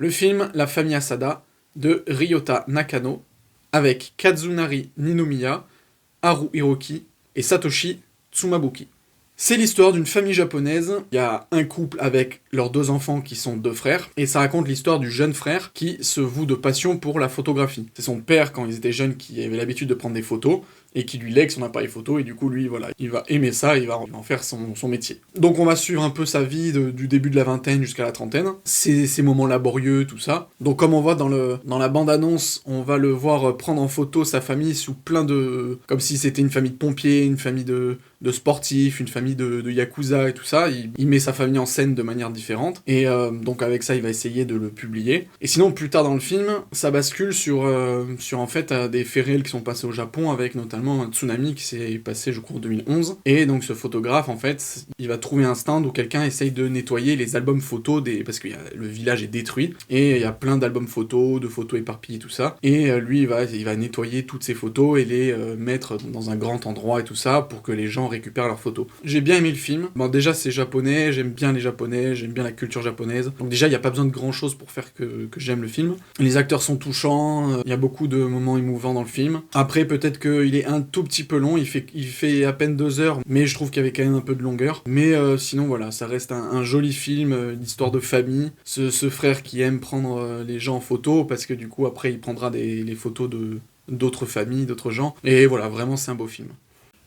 Le film La famille Asada de Ryota Nakano avec Kazunari Ninomiya, Haru Hiroki et Satoshi Tsumabuki. C'est l'histoire d'une famille japonaise. Il y a un couple avec leurs 2 enfants qui sont 2 frères, et ça raconte l'histoire du jeune frère qui se voue de passion pour la photographie. C'est son père, quand ils étaient jeunes, qui avait l'habitude de prendre des photos, et qui lui lègue son appareil photo, et du coup, lui, voilà, il va aimer ça, il va en faire son métier. Donc on va suivre un peu sa vie du début de la vingtaine jusqu'à la trentaine, ses moments laborieux, tout ça. Donc comme on voit dans la bande-annonce, on va le voir prendre en photo sa famille sous plein de... comme si c'était une famille de pompiers, une famille de sportifs, une famille de yakuza et tout ça. Il met sa famille en scène de manière différente, et donc avec ça, il va essayer de le publier. Et sinon, plus tard dans le film, ça bascule sur en fait des faits réels qui sont passés au Japon, avec notamment un tsunami qui s'est passé, je crois, en 2011. Et donc ce photographe, en fait, il va trouver un stand où quelqu'un essaye de nettoyer les albums photos parce que le village est détruit, et il y a plein d'albums photos, de photos éparpillées, tout ça. Et lui, il va nettoyer toutes ces photos et les mettre dans un grand endroit et tout ça, pour que les gens récupèrent leurs photos. J'ai bien aimé le film. Bon, déjà, c'est japonais, j'aime bien les japonais, j'aime bien la culture japonaise. Donc déjà, il n'y a pas besoin de grand chose pour faire que j'aime le film. Les acteurs sont touchants, il y a beaucoup de moments émouvants dans le film. Après, peut-être qu'il est un tout petit peu long, il fait à peine 2 heures, mais je trouve qu'il y avait quand même un peu de longueur. Mais sinon, voilà, ça reste un joli film, une histoire de famille. Ce frère qui aime prendre les gens en photo, parce que du coup, après, il prendra les photos d'autres familles, d'autres gens. Et voilà, vraiment, c'est un beau film.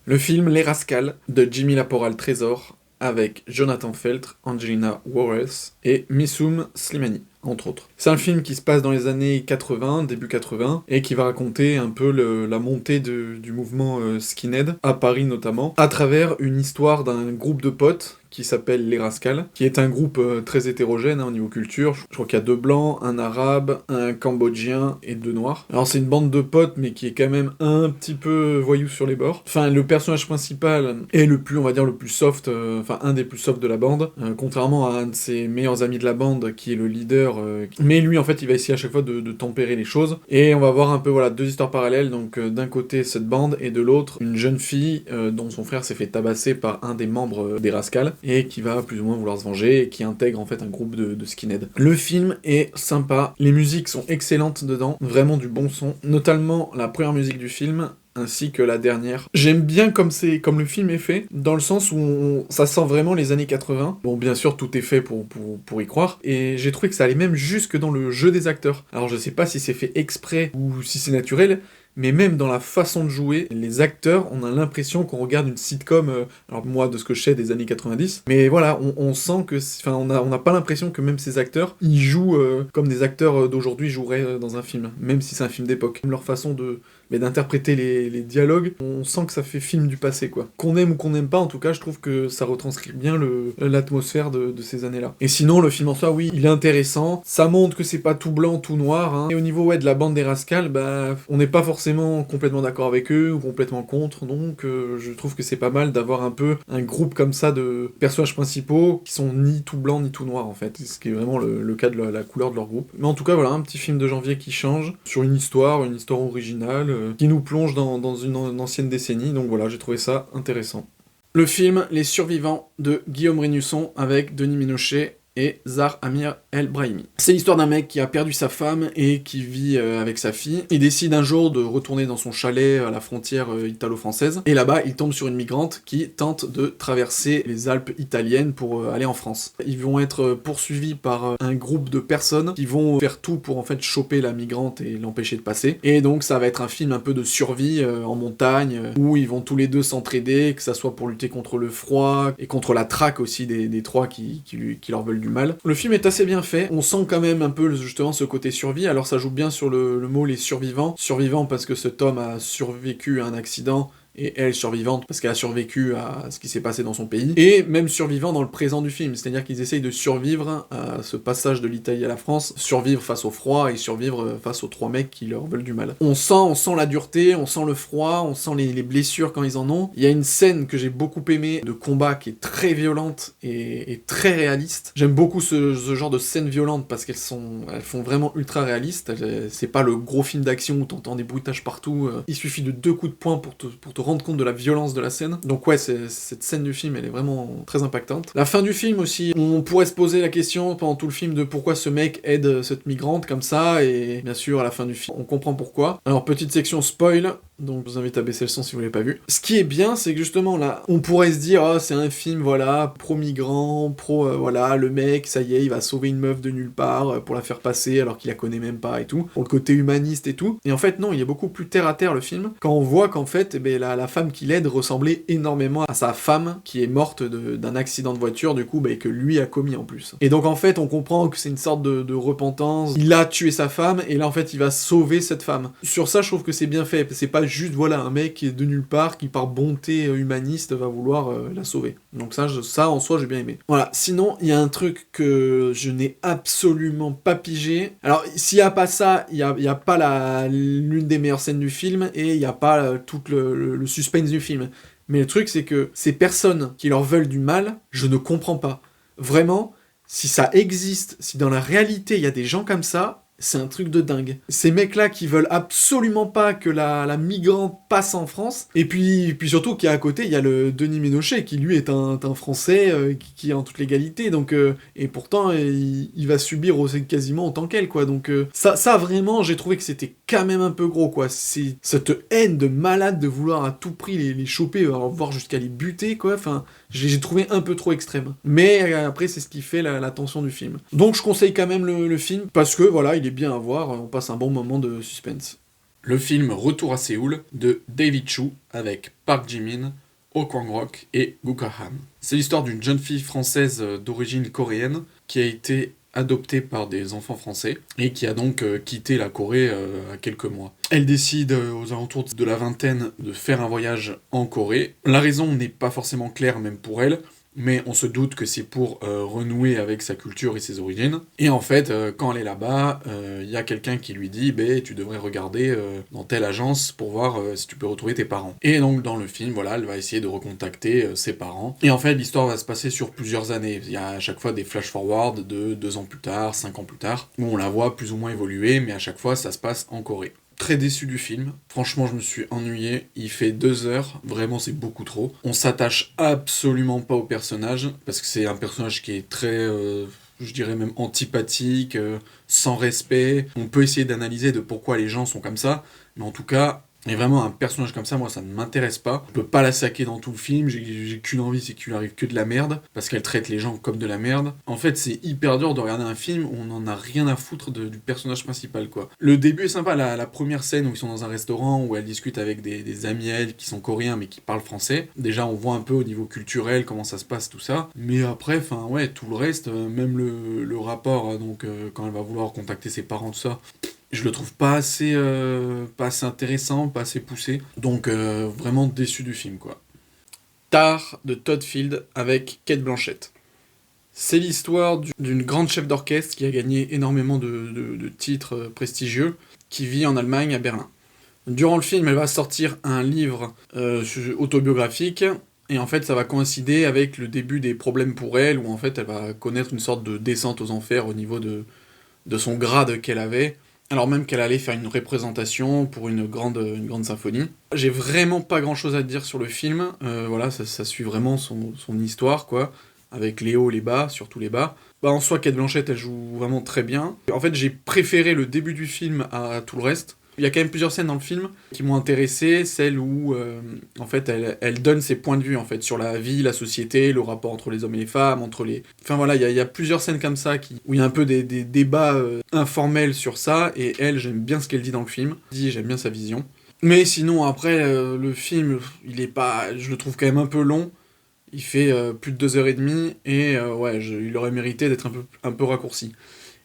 Le film Les Rascals de Jimmy Laporal Trésor avec Jonathan Feltre, Angelina Warres et Missoum Slimani, entre autres. C'est un film qui se passe dans les années 80, début 80, et qui va raconter un peu la montée du mouvement skinhead, à Paris notamment, à travers une histoire d'un groupe de potes qui s'appelle Les Rascals, qui est un groupe très hétérogène au niveau culture. Je crois qu'il y a 2 blancs, un arabe, un cambodgien et 2 noirs. Alors c'est une bande de potes, mais qui est quand même un petit peu voyou sur les bords. Enfin, le personnage principal est le plus soft, un des plus soft de la bande, contrairement à un de ses meilleurs amis de la bande, qui est le leader. Mais lui, en fait, il va essayer à chaque fois de tempérer les choses. Et on va voir un peu, 2 histoires parallèles. Donc d'un côté, cette bande, et de l'autre, une jeune fille dont son frère s'est fait tabasser par un des membres des Rascals, et qui va plus ou moins vouloir se venger, et qui intègre en fait un groupe de skinhead. Le film est sympa, les musiques sont excellentes dedans, vraiment du bon son, notamment la première musique du film, ainsi que la dernière. J'aime bien comme le film est fait, dans le sens où ça sent vraiment les années 80. Bon, bien sûr, tout est fait pour y croire, et j'ai trouvé que ça allait même jusque dans le jeu des acteurs. Alors je sais pas si c'est fait exprès, ou si c'est naturel, mais même dans la façon de jouer, les acteurs, on a l'impression qu'on regarde une sitcom, alors moi, de ce que je sais, des années 90, mais voilà, on sent que, on n'a pas l'impression que même ces acteurs, ils jouent comme des acteurs d'aujourd'hui joueraient dans un film, même si c'est un film d'époque. Leur façon d'interpréter les dialogues, on sent que ça fait film du passé, quoi. Qu'on aime ou qu'on n'aime pas, en tout cas, je trouve que ça retranscrit bien l'atmosphère de ces années-là. Et sinon, le film en soi, oui, il est intéressant, ça montre que c'est pas tout blanc, tout noir, hein. Et au niveau, de la bande des Rascals, on n'est pas forcément complètement d'accord avec eux, ou complètement contre, donc je trouve que c'est pas mal d'avoir un peu un groupe comme ça de personnages principaux qui sont ni tout blanc ni tout noir, en fait, ce qui est vraiment le cas de la couleur de leur groupe. Mais en tout cas, voilà, un petit film de janvier qui change, sur une histoire originale, qui nous plonge dans une ancienne décennie, donc voilà, j'ai trouvé ça intéressant. Le film Les Survivants de Guillaume Rénusson avec Denis Ménochet et Zahar Amir El Brahimi. C'est l'histoire d'un mec qui a perdu sa femme et qui vit avec sa fille. Il décide un jour de retourner dans son chalet à la frontière italo-française, et là-bas il tombe sur une migrante qui tente de traverser les Alpes italiennes pour aller en France. Ils vont être poursuivis par un groupe de personnes qui vont faire tout pour en fait choper la migrante et l'empêcher de passer, et donc ça va être un film un peu de survie en montagne, où ils vont tous les deux s'entraider, que ça soit pour lutter contre le froid et contre la traque aussi des trois qui leur veulent du mal. Le film est assez bien fait, on sent quand même un peu justement ce côté survie, alors ça joue bien sur le mot les survivants. Survivants parce que cet homme a survécu à un accident, et elle survivante parce qu'elle a survécu à ce qui s'est passé dans son pays, et même survivant dans le présent du film, c'est-à-dire qu'ils essayent de survivre à ce passage de l'Italie à la France, survivre face au froid et survivre face aux 3 mecs qui leur veulent du mal. On sent la dureté, on sent le froid, on sent les blessures quand ils en ont. Il y a une scène que j'ai beaucoup aimée de combat qui est très violente et très réaliste. J'aime beaucoup ce genre de scènes violentes parce qu'elles font vraiment ultra réalistes. C'est pas le gros film d'action où t'entends des bruitages partout. Il suffit de 2 coups de poing pour te rendre compte de la violence de la scène. Donc ouais, cette scène du film, elle est vraiment très impactante. La fin du film aussi, on pourrait se poser la question pendant tout le film de pourquoi ce mec aide cette migrante comme ça, et bien sûr, à la fin du film, on comprend pourquoi. Alors, petite section spoil, donc je vous invite à baisser le son si vous l'avez pas vu. Ce qui est bien, c'est que justement là, on pourrait se dire, ah, c'est un film, voilà, pro-migrant, voilà, le mec, ça y est, il va sauver une meuf de nulle part pour la faire passer alors qu'il la connaît même pas et tout, pour le côté humaniste et tout. Et en fait, non, il est beaucoup plus terre à terre le film, quand on voit qu'en fait, eh ben, la femme qui l'aide ressemblait énormément à sa femme qui est morte d'un accident de voiture, du coup, que lui a commis en plus. Et donc en fait, on comprend que c'est une sorte de repentance. Il a tué sa femme, et là en fait, il va sauver cette femme. Sur ça, je trouve que c'est bien fait. C'est pas juste, voilà, un mec qui est de nulle part, qui par bonté humaniste va vouloir la sauver. Donc ça en soi, j'ai bien aimé. Voilà, sinon, il y a un truc que je n'ai absolument pas pigé. Alors, s'il y a pas ça, il y a pas l'une des meilleures scènes du film, et il y a pas tout le suspense du film. Mais le truc, c'est que ces personnes qui leur veulent du mal, je ne comprends pas. Vraiment, si ça existe, si dans la réalité, il y a des gens comme ça, c'est un truc de dingue. Ces mecs-là qui veulent absolument pas que la migrante passe en France, et puis surtout qu'à côté, il y a le Denis Ménochet, qui lui est un Français qui est en toute légalité, donc, et pourtant, il va subir aussi quasiment autant qu'elle, quoi. Donc ça vraiment, j'ai trouvé que c'était quand même un peu gros, quoi. C'est cette haine de malade de vouloir à tout prix les choper, voire jusqu'à les buter, quoi. Enfin, j'ai trouvé un peu trop extrême. Mais après, c'est ce qui fait la tension du film. Donc je conseille quand même le film, parce que voilà, il est bien à voir, on passe un bon moment de suspense. Le film Retour à Séoul de David Chu avec Park Ji-min, Oh Kwang-rok et Gu Ka-han. C'est l'histoire d'une jeune fille française d'origine coréenne qui a été adoptée par des enfants français et qui a donc quitté la Corée à quelques mois. Elle décide aux alentours de la vingtaine de faire un voyage en Corée. La raison n'est pas forcément claire même pour elle, mais on se doute que c'est pour renouer avec sa culture et ses origines. Et en fait, quand elle est là-bas, il y a quelqu'un qui lui dit « tu devrais regarder dans telle agence pour voir si tu peux retrouver tes parents ». Et donc dans le film, voilà, elle va essayer de recontacter ses parents. Et en fait, l'histoire va se passer sur plusieurs années. Il y a à chaque fois des flash-forward de 2 ans plus tard, 5 ans plus tard, où on la voit plus ou moins évoluer, mais à chaque fois, ça se passe en Corée. Très déçu du film, franchement je me suis ennuyé, il fait 2 heures, vraiment c'est beaucoup trop. On s'attache absolument pas au personnage, parce que c'est un personnage qui est très, je dirais même antipathique, sans respect. On peut essayer d'analyser de pourquoi les gens sont comme ça, mais en tout cas, et vraiment un personnage comme ça, moi ça ne m'intéresse pas. Je peux pas la saquer dans tout le film, j'ai qu'une envie, c'est qu'il lui arrive que de la merde, parce qu'elle traite les gens comme de la merde. En fait, c'est hyper dur de regarder un film où on en a rien à foutre du personnage principal, quoi. Le début est sympa, la première scène où ils sont dans un restaurant, où elle discute avec des amis à elle qui sont coréens mais qui parlent français. Déjà, on voit un peu au niveau culturel comment ça se passe, tout ça. Mais après, enfin ouais, tout le reste, même le rapport, donc quand elle va vouloir contacter ses parents, tout ça, je le trouve pas assez intéressant, pas assez poussé. Donc vraiment déçu du film, quoi. Tar de Todd Field avec Cate Blanchett. C'est l'histoire d'une grande chef d'orchestre qui a gagné énormément de titres prestigieux, qui vit en Allemagne, à Berlin. Durant le film, elle va sortir un livre autobiographique, et en fait ça va coïncider avec le début des problèmes pour elle, où en fait elle va connaître une sorte de descente aux enfers au niveau de son grade qu'elle avait, alors même qu'elle allait faire une représentation pour une grande symphonie. J'ai vraiment pas grand chose à dire sur le film, voilà, ça suit vraiment son histoire, quoi, avec les hauts, les bas, surtout les bas. En soi, Cate Blanchett, elle joue vraiment très bien. En fait, j'ai préféré le début du film à tout le reste. Il y a quand même plusieurs scènes dans le film qui m'ont intéressé, celle où en fait elle donne ses points de vue en fait sur la vie, la société, le rapport entre les hommes et les femmes, enfin voilà, il y a plusieurs scènes comme ça où il y a un peu des débats informels sur ça, et elle, j'aime bien ce qu'elle dit dans le film, j'aime bien sa vision. Mais sinon après le film, je le trouve quand même un peu long. Il fait plus de 2h30 et ouais, il aurait mérité d'être un peu raccourci.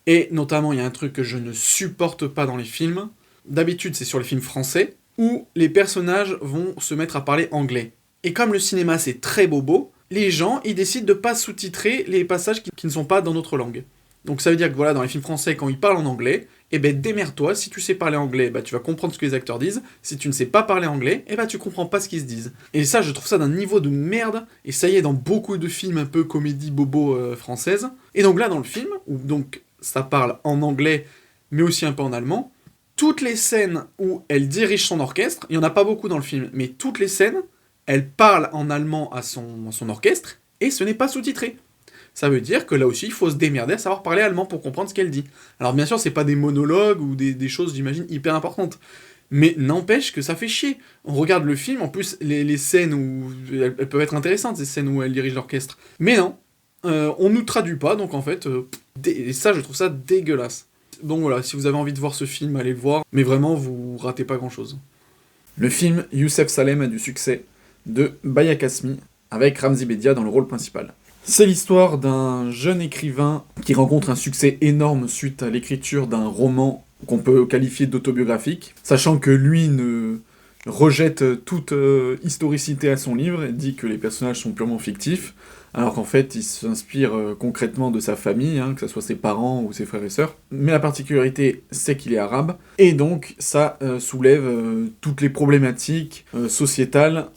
Et notamment, il y a un truc que je ne supporte pas dans les films. D'habitude, c'est sur les films français, où les personnages vont se mettre à parler anglais. Et comme le cinéma, c'est très bobo, les gens, ils décident de pas sous-titrer les passages qui ne sont pas dans notre langue. Donc ça veut dire que voilà, dans les films français, quand ils parlent en anglais, démerde-toi, si tu sais parler anglais, tu vas comprendre ce que les acteurs disent, si tu ne sais pas parler anglais, tu comprends pas ce qu'ils se disent. Et ça, je trouve ça d'un niveau de merde, et ça y est dans beaucoup de films un peu comédie bobo françaises. Et donc là, dans le film, où donc ça parle en anglais, mais aussi un peu en allemand, toutes les scènes où elle dirige son orchestre, il n'y en a pas beaucoup dans le film, mais toutes les scènes, elle parle en allemand à son orchestre, et ce n'est pas sous-titré. Ça veut dire que là aussi, il faut se démerder à savoir parler allemand pour comprendre ce qu'elle dit. Alors bien sûr, c'est pas des monologues ou des choses, j'imagine, hyper importantes. Mais n'empêche que ça fait chier. On regarde le film, en plus, les scènes où... Elles peuvent être intéressantes, ces scènes où elle dirige l'orchestre. Mais non, on nous traduit pas, donc en fait... et ça, je trouve ça dégueulasse. Donc voilà, si vous avez envie de voir ce film, allez le voir. Mais vraiment, vous ratez pas grand-chose. Le film Youssef Salem a du succès, de Baya Kasmi, avec Ramzy Bedia dans le rôle principal. C'est l'histoire d'un jeune écrivain qui rencontre un succès énorme suite à l'écriture d'un roman qu'on peut qualifier d'autobiographique, sachant que lui rejette toute historicité à son livre et dit que les personnages sont purement fictifs, alors qu'en fait il s'inspire concrètement de sa famille, que ce soit ses parents ou ses frères et sœurs. Mais la particularité, c'est qu'il est arabe, et donc ça soulève toutes les problématiques sociétales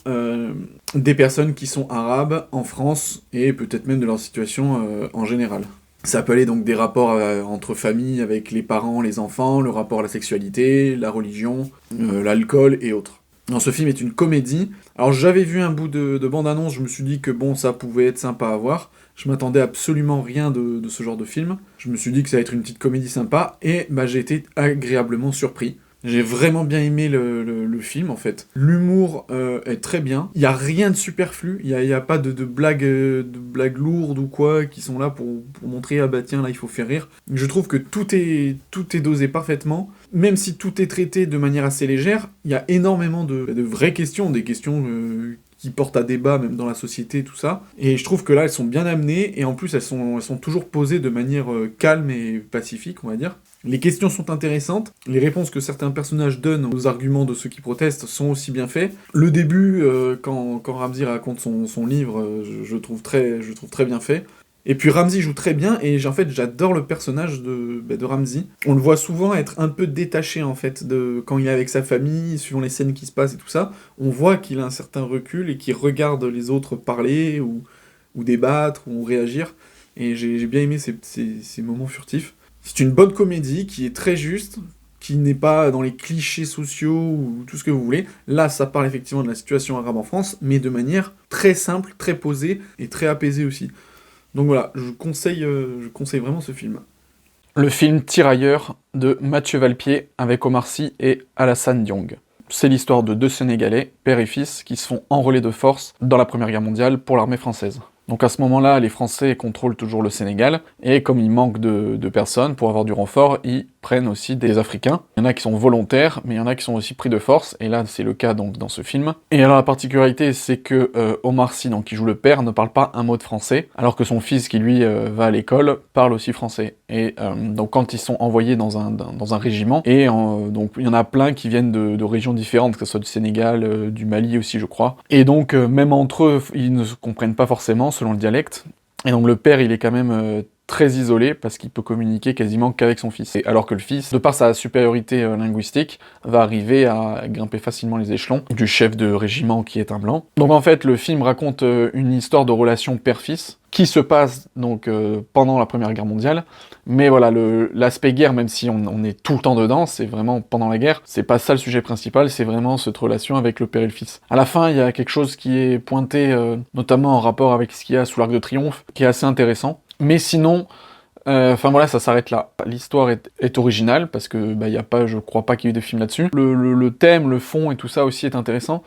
des personnes qui sont arabes en France, et peut-être même de leur situation en général. Ça peut aller donc des rapports entre familles avec les parents, les enfants, le rapport à la sexualité, la religion, l'alcool et autres. Non, ce film est une comédie. Alors j'avais vu un bout de bande-annonce, je me suis dit que bon, ça pouvait être sympa à voir. Je m'attendais absolument rien de ce genre de film. Je me suis dit que ça allait être une petite comédie sympa, et j'ai été agréablement surpris. J'ai vraiment bien aimé le film, en fait. L'humour est très bien. Il n'y a rien de superflu. Il n'y a pas de blagues lourdes ou quoi qui sont là pour montrer « Ah bah tiens, là, il faut faire rire ». Je trouve que tout est dosé parfaitement. Même si tout est traité de manière assez légère, il y a énormément de vraies questions, des questions qui portent à débat, même dans la société, tout ça. Et je trouve que là, elles sont bien amenées, et en plus, elles sont toujours posées de manière calme et pacifique, on va dire. Les questions sont intéressantes, les réponses que certains personnages donnent aux arguments de ceux qui protestent sont aussi bien faits. Le début, quand Ramzy raconte son livre, je trouve très bien fait. Et puis Ramzy joue très bien, et en fait j'adore le personnage de Ramzy. On le voit souvent être un peu détaché en fait, quand il est avec sa famille, suivant les scènes qui se passent et tout ça. On voit qu'il a un certain recul et qu'il regarde les autres parler, ou débattre, ou réagir. Et j'ai bien aimé ces moments furtifs. C'est une bonne comédie qui est très juste, qui n'est pas dans les clichés sociaux ou tout ce que vous voulez. Là, ça parle effectivement de la situation arabe en France, mais de manière très simple, très posée et très apaisée aussi. Donc voilà, je conseille vraiment ce film. Le film Tirailleurs de Mathieu Valpier avec Omar Sy et Alassane Diong. C'est l'histoire de deux Sénégalais, père et fils, qui se font enrôler de force dans la Première Guerre mondiale pour l'armée française. Donc à ce moment-là, les Français contrôlent toujours le Sénégal, et comme il manque de personnes pour avoir du renfort, ils prennent aussi des Africains. Il y en a qui sont volontaires, mais il y en a qui sont aussi pris de force, et là c'est le cas donc dans ce film. Et alors la particularité, c'est que Omar Sy, donc qui joue le père, ne parle pas un mot de français, alors que son fils qui lui va à l'école parle aussi français. Et donc quand ils sont envoyés dans un régiment, et donc il y en a plein qui viennent de régions différentes, que ce soit du Sénégal, du Mali aussi je crois, et donc même entre eux, ils ne se comprennent pas forcément selon le dialecte, et donc le père il est quand même très isolé parce qu'il peut communiquer quasiment qu'avec son fils. Et alors que le fils, de par sa supériorité linguistique, va arriver à grimper facilement les échelons du chef de régiment qui est un blanc. Donc en fait le film raconte une histoire de relation père-fils qui se passe donc pendant la Première Guerre mondiale, mais voilà, l'aspect guerre, même si on est tout le temps dedans, c'est vraiment pendant la guerre, c'est pas ça le sujet principal, c'est vraiment cette relation avec le père et le fils. À la fin, il y a quelque chose qui est pointé, notamment en rapport avec ce qu'il y a sous l'Arc de Triomphe, qui est assez intéressant, mais sinon, voilà, ça s'arrête là. L'histoire est originale, parce que y a pas, je crois pas qu'il y ait eu de film là-dessus. Le thème, le fond et tout ça aussi est intéressant,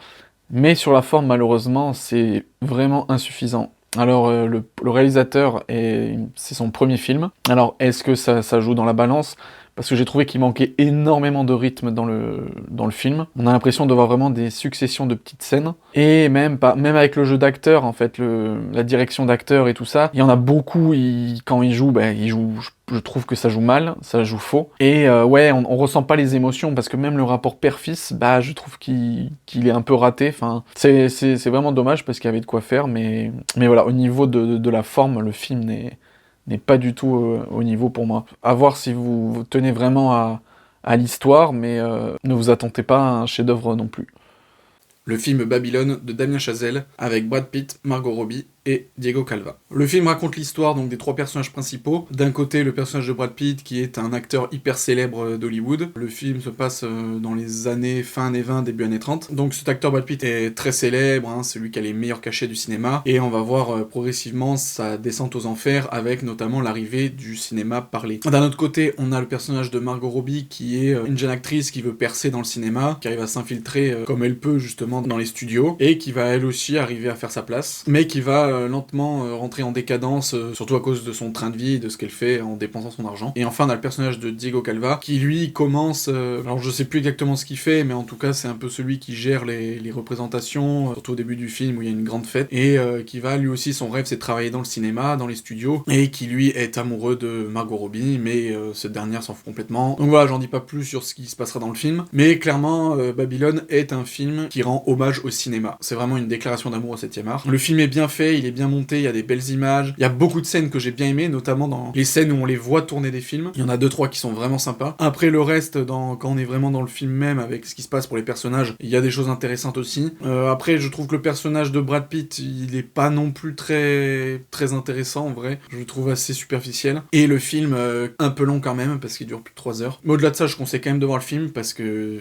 mais sur la forme, malheureusement, c'est vraiment insuffisant. Alors, le réalisateur, c'est son premier film. Alors, est-ce que ça joue dans la balance ? Parce que j'ai trouvé qu'il manquait énormément de rythme dans le film. On a l'impression de voir vraiment des successions de petites scènes. Et même avec le jeu d'acteur, en fait, la direction d'acteur et tout ça, il y en a beaucoup, quand ils jouent, je trouve que ça joue mal, ça joue faux. Et on ressent pas les émotions, parce que même le rapport père-fils, je trouve qu'il est un peu raté. Enfin, c'est vraiment dommage, parce qu'il y avait de quoi faire, mais voilà, au niveau de la forme, le film n'est pas du tout au niveau pour moi. À voir si vous tenez vraiment à l'histoire, mais ne vous attendez pas à un chef-d'œuvre non plus. Le film Babylone de Damien Chazelle, avec Brad Pitt, Margot Robbie et Diego Calva. Le film raconte l'histoire donc des 3 personnages principaux. D'un côté, le personnage de Brad Pitt, qui est un acteur hyper célèbre d'Hollywood. Le film se passe dans les années fin années 20, début années 30. Donc cet acteur Brad Pitt est très célèbre, hein, c'est lui qui a les meilleurs cachets du cinéma, et on va voir progressivement sa descente aux enfers avec notamment l'arrivée du cinéma parlé. D'un autre côté, on a le personnage de Margot Robbie, qui est une jeune actrice qui veut percer dans le cinéma, qui arrive à s'infiltrer comme elle peut justement dans les studios, et qui va elle aussi arriver à faire sa place, mais qui va lentement rentrer en décadence, surtout à cause de son train de vie, de ce qu'elle fait en dépensant son argent. Et enfin, on a le personnage de Diego Calva, qui lui commence, alors je sais plus exactement ce qu'il fait, mais en tout cas c'est un peu celui qui gère les représentations, surtout au début du film où il y a une grande fête, et qui va, lui aussi, son rêve c'est de travailler dans le cinéma, dans les studios, et qui lui est amoureux de Margot Robbie, mais cette dernière s'en fout complètement. Donc voilà, j'en dis pas plus sur ce qui se passera dans le film, mais clairement, Babylone est un film qui rend hommage au cinéma. C'est vraiment une déclaration d'amour au 7e art. Le film est bien fait, il est bien monté, il y a des belles images, il y a beaucoup de scènes que j'ai bien aimées, notamment dans les scènes où on les voit tourner des films. Il y en a 2-3 qui sont vraiment sympas. Après le reste, quand on est vraiment dans le film même, avec ce qui se passe pour les personnages, il y a des choses intéressantes aussi. Après, je trouve que le personnage de Brad Pitt, il est pas non plus très intéressant en vrai. Je le trouve assez superficiel. Et le film, un peu long quand même, parce qu'il dure plus de 3 heures. Mais au-delà de ça, je conseille quand même de voir le film, parce que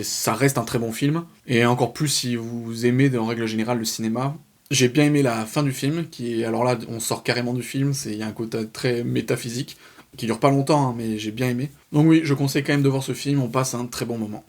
ça reste un très bon film. Et encore plus si vous aimez, en règle générale, le cinéma. J'ai bien aimé la fin du film, alors là, on sort carrément du film, il y a un côté très métaphysique, qui dure pas longtemps, hein, mais j'ai bien aimé. Donc oui, je conseille quand même de voir ce film, on passe un très bon moment.